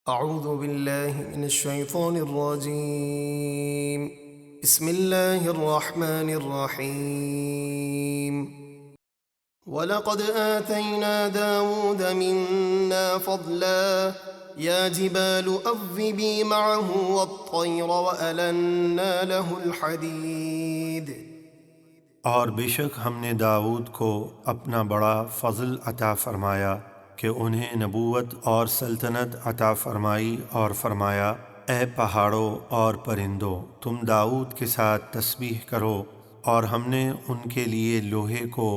أعوذ بالله من الشيطان الرجيم. بسم الله الرحمن الرحيم. ولقد آتينا داود منا فضلا يا جبال أوبي معه والطير وألنا له الحديد. اور بے شک ہم نے داؤد کو اپنا بڑا فضل عطا فرمایا کہ انہیں نبوت اور سلطنت عطا فرمائی اور فرمایا، اے پہاڑوں اور پرندوں، تم داؤد کے ساتھ تسبیح کرو، اور ہم نے ان کے لیے لوہے کو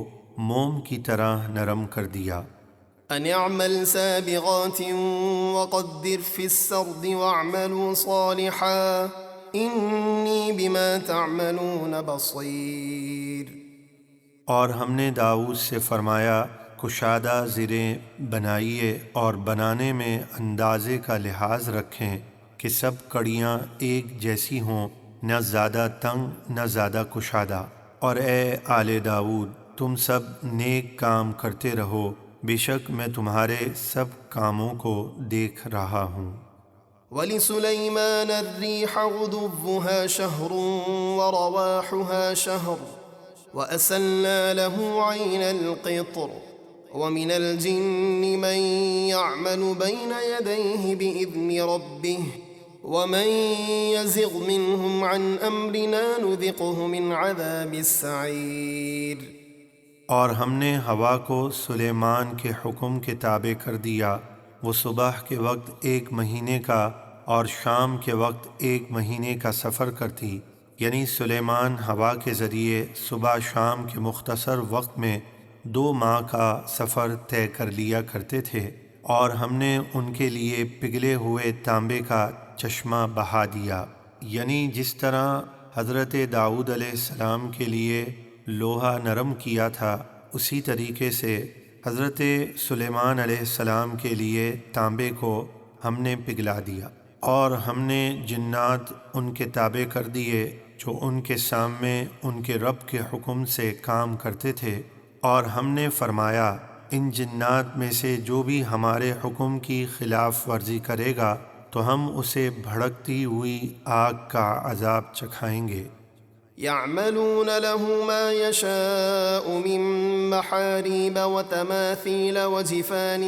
موم کی طرح نرم کر دیا۔ أن اعمل سابغات وقدر في السرد واعملوا صالحا إني بما تعملون بصير. اور ہم نے داؤد سے فرمایا، کشادہ زریں بنائیے اور بنانے میں اندازے کا لحاظ رکھیں کہ سب کڑیاں ایک جیسی ہوں، نہ زیادہ تنگ نہ زیادہ کشادہ۔ اور اے آل داؤد، تم سب نیک کام کرتے رہو، بے شک میں تمہارے سب کاموں کو دیکھ رہا ہوں۔ ولسليمان الريح غدوها شهر ورواحها شهر وأسلنا له عين القطر ومن الجن من يعمل بين يديه بإذن ربه ومن يزغ منهم عن أمرنا نذقه من عذاب السعير. اور ہم نے ہوا کو سلیمان کے حکم کے تابع کر دیا، وہ صبح کے وقت 1 مہینے کا اور شام کے وقت 1 مہینے کا سفر کرتی، یعنی سلیمان ہوا کے ذریعے صبح شام کے مختصر وقت میں 2 ماہ کا سفر طے کر لیا کرتے تھے، اور ہم نے ان کے لیے پگھلے ہوئے تانبے کا چشمہ بہا دیا، یعنی جس طرح حضرت داؤد علیہ السلام کے لیے لوہا نرم کیا تھا، اسی طریقے سے حضرت سلیمان علیہ السلام کے لیے تانبے کو ہم نے پگھلا دیا، اور ہم نے جنات ان کے تابع کر دیے جو ان کے سامنے ان کے رب کے حکم سے کام کرتے تھے، اور ہم نے فرمایا، ان جنات میں سے جو بھی ہمارے حکم کی خلاف ورزی کرے گا تو ہم اسے بھڑکتی ہوئی آگ کا عذاب چکھائیں گے۔ يعملون له ما يشاء من محاريب وتماثيل وجفان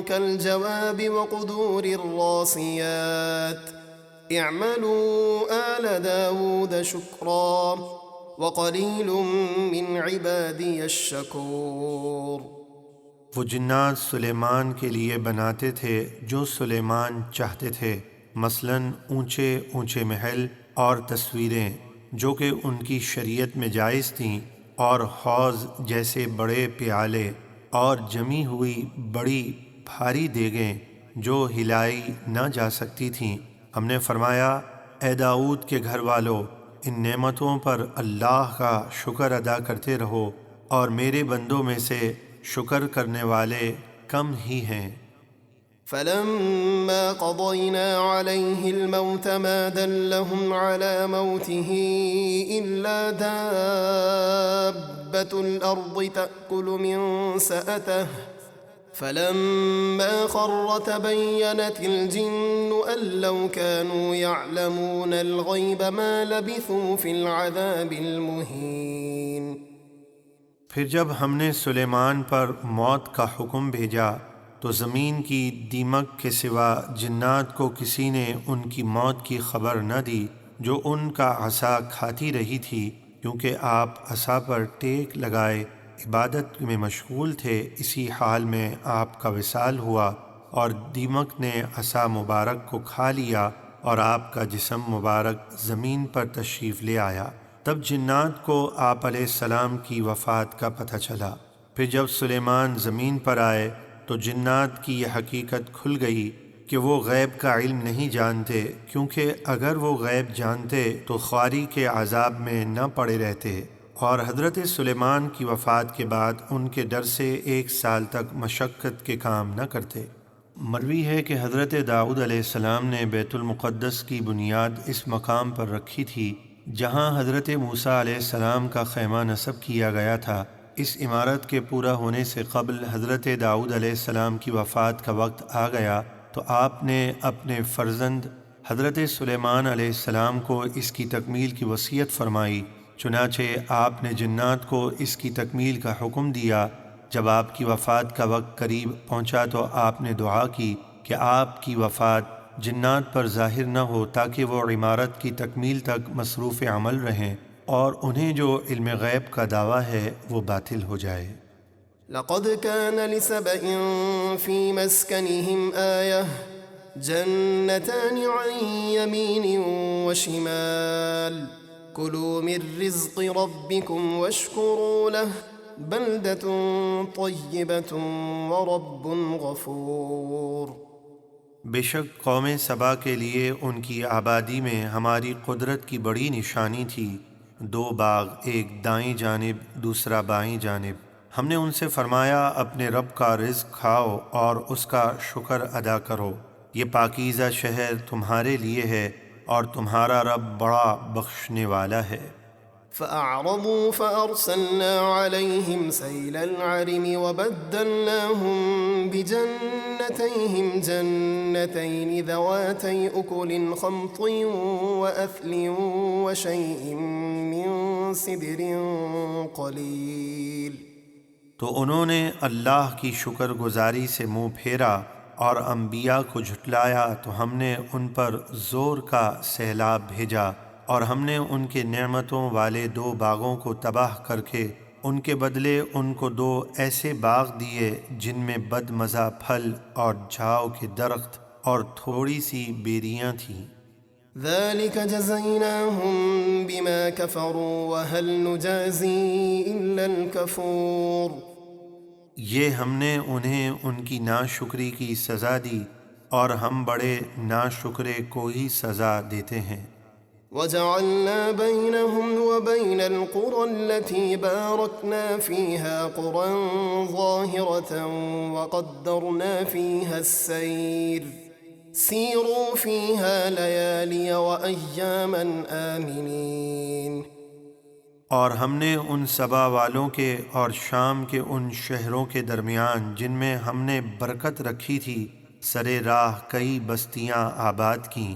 كالجواب وقدور الراسيات اعملوا آل داود شكرا وقليل من عبادي الشكور. وہ جنات سلیمان کے لیے بناتے تھے جو سلیمان چاہتے تھے، مثلاً اونچے اونچے محل اور تصویریں جو کہ ان کی شریعت میں جائز تھیں، اور حوض جیسے بڑے پیالے، اور جمی ہوئی بڑی بھاری دیگیں جو ہلائی نہ جا سکتی تھیں۔ ہم نے فرمایا، اے داؤد کے گھر والو، ان نعمتوں پر اللہ کا شکر ادا کرتے رہو، اور میرے بندوں میں سے شکر کرنے والے کم ہی ہیں۔ فلما قضينا عليه الموت ما دلهم على موته إلا دابة الأرض تأكل من سأته فلما خر تبينت الجن أن لو كانوا يعلمون الغيب ما لبثوا في العذاب المهين. پھر جب ہم نے سلیمان پر موت کا حکم بھیجا تو زمین کی دیمک کے سوا جنات کو کسی نے ان کی موت کی خبر نہ دی جو ان کا عصا کھاتی رہی تھی، کیونکہ آپ عصا پر ٹیک لگائے عبادت میں مشغول تھے۔ اسی حال میں آپ کا وصال ہوا اور دیمک نے عصا مبارک کو کھا لیا اور آپ کا جسم مبارک زمین پر تشریف لے آیا۔ تب جنات کو آپ علیہ السلام کی وفات کا پتہ چلا۔ پھر جب سلیمان زمین پر آئے تو جنات کی یہ حقیقت کھل گئی کہ وہ غیب کا علم نہیں جانتے، کیونکہ اگر وہ غیب جانتے تو خواری کے عذاب میں نہ پڑے رہتے، اور حضرت سلیمان کی وفات کے بعد ان کے ڈر سے 1 سال تک مشقت کے کام نہ کرتے۔ مروی ہے کہ حضرت داؤد علیہ السلام نے بیت المقدس کی بنیاد اس مقام پر رکھی تھی جہاں حضرت موسیٰ علیہ السلام کا خیمہ نصب کیا گیا تھا۔ اس عمارت کے پورا ہونے سے قبل حضرت داؤد علیہ السلام کی وفات کا وقت آ گیا تو آپ نے اپنے فرزند حضرت سلیمان علیہ السلام کو اس کی تکمیل کی وصیت فرمائی، چنانچہ آپ نے جنات کو اس کی تکمیل کا حکم دیا۔ جب آپ کی وفات کا وقت قریب پہنچا تو آپ نے دعا کی کہ آپ کی وفات جنات پر ظاہر نہ ہو تاکہ وہ عمارت کی تکمیل تک مصروف عمل رہیں اور انہیں جو علم غیب کا دعویٰ ہے وہ باطل ہو جائے۔ لقد كان لسبإ في مسكنهم آية جنتان عن يمين وشمال كلوا من رزق ربكم واشكروا له بلدة طيبة ورب غفور۔ بے شک قوم سبا کے لیے ان کی آبادی میں ہماری قدرت کی بڑی نشانی تھی، 2 باغ، ایک دائیں جانب دوسرا بائیں جانب۔ ہم نے ان سے فرمایا اپنے رب کا رزق کھاؤ اور اس کا شکر ادا کرو، یہ پاکیزہ شہر تمہارے لیے ہے اور تمہارا رب بڑا بخشنے والا ہے۔ فأعرضوا فأرسلنا عليهم سيل العرم وبدلناهم بجنتيهم جنتين ذواتي أكل خمط وأثل وشيء من سدر قليل۔ تو انہوں نے اللہ کی شکر گزاری سے منہ پھیرا اور انبیاء کو جھٹلایا تو ہم نے ان پر زور کا سیلاب بھیجا اور ہم نے ان کے نعمتوں والے 2 باغوں کو تباہ کر کے ان کے بدلے ان کو 2 ایسے باغ دیے جن میں بد مزہ پھل اور جھاؤ کے درخت اور تھوڑی سی بیریاں تھیں۔ ذلك جزيناهم بما كفروا وهل نجازي إلا الكفور۔ یہ ہم نے انہیں ان کی ناشکری کی سزا دی اور ہم بڑے ناشکرے کو ہی سزا دیتے ہیں۔ وجعلنا بينهم وبين القرى التي باركنا فيها قرى ظاهرة وقدرنا فيها السير سيروا فيها ليالي وأياما آمنين۔ اور ہم نے ان سبا والوں کے اور شام کے ان شہروں کے درمیان جن میں ہم نے برکت رکھی تھی سرے راہ کئی بستیاں آباد کیں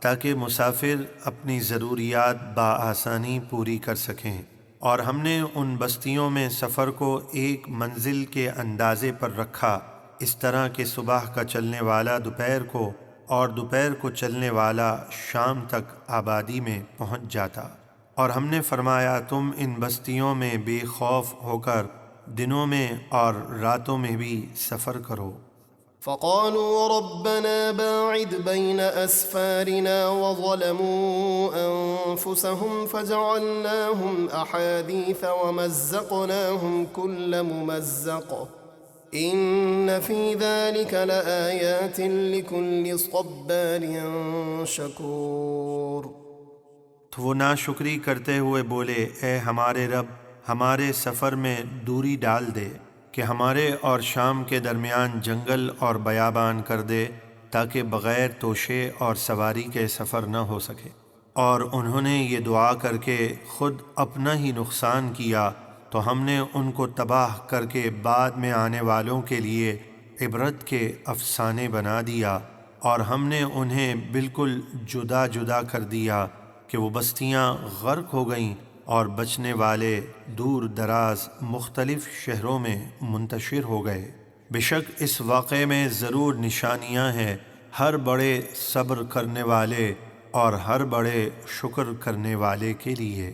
تاکہ مسافر اپنی ضروریات بآسانی پوری کر سکیں، اور ہم نے ان بستیوں میں سفر کو ایک منزل کے اندازے پر رکھا، اس طرح کہ صبح کا چلنے والا دوپہر کو اور دوپہر کو چلنے والا شام تک آبادی میں پہنچ جاتا۔ اور ہم نے فرمایا تم ان بستیوں میں بے خوف ہو کر دنوں میں اور راتوں میں بھی سفر کرو۔ فقالوا ربنا باعد بين أسفارنا وظلموا أنفسهم فجعلناهم أحاديث ومزقناهم كل ممزق إن في ذلك لآيات لكل صبار شكور۔ تو وہ ناشکری کرتے ہوئے بولے اے ہمارے رب ہمارے سفر میں دوری ڈال دے کہ ہمارے اور شام کے درمیان جنگل اور بیابان کر دے تاکہ بغیر توشے اور سواری کے سفر نہ ہو سکے۔ اور انہوں نے یہ دعا کر کے خود اپنا ہی نقصان کیا تو ہم نے ان کو تباہ کر کے بعد میں آنے والوں کے لیے عبرت کے افسانے بنا دیا، اور ہم نے انہیں بالکل جدا جدا کر دیا کہ وہ بستیاں غرق ہو گئیں اور بچنے والے دور دراز مختلف شہروں میں منتشر ہو گئے۔ بے شک اس واقعے میں ضرور نشانیاں ہیں ہر بڑے صبر کرنے والے اور ہر بڑے شکر کرنے والے کے لیے۔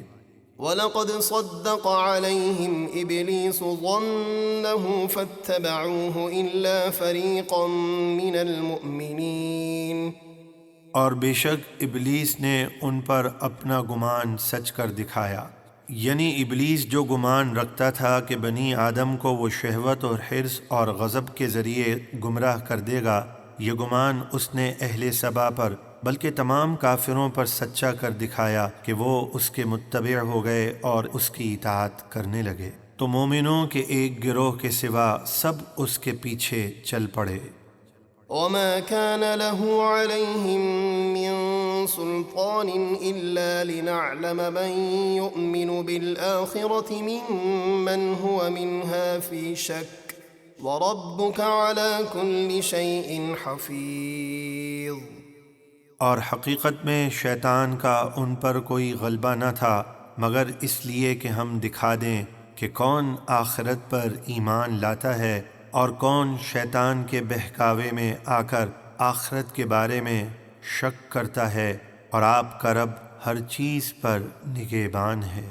وَلَقَدْ صَدَّقَ عَلَيْهِمْ إِبْلِيسُ ظَنَّهُ فَاتَّبَعُوهُ إِلَّا فَرِيقًا مِّنَ الْمُؤْمِنِينَ۔ اور بے شک ابلیس نے ان پر اپنا گمان سچ کر دکھایا، یعنی ابلیس جو گمان رکھتا تھا کہ بنی آدم کو وہ شہوت اور حرص اور غضب کے ذریعے گمراہ کر دے گا، یہ گمان اس نے اہل سبا پر بلکہ تمام کافروں پر سچا کر دکھایا کہ وہ اس کے متبع ہو گئے اور اس کی اطاعت کرنے لگے، تو مومنوں کے ایک گروہ کے سوا سب اس کے پیچھے چل پڑے۔ وما كان له عليهم من سلطان إلا لنعلم من يؤمن بالآخرة ممن هو منها في شك وربك على كل شيء حفيظ۔ اور حقیقت میں شیطان کا ان پر کوئی غلبہ نہ تھا مگر اس لیے کہ ہم دکھا دیں کہ کون آخرت پر ایمان لاتا ہے اور کون شیطان کے بہکاوے میں آ کر آخرت کے بارے میں شک کرتا ہے، اور آپ کا رب ہر چیز پر نگہبان ہے۔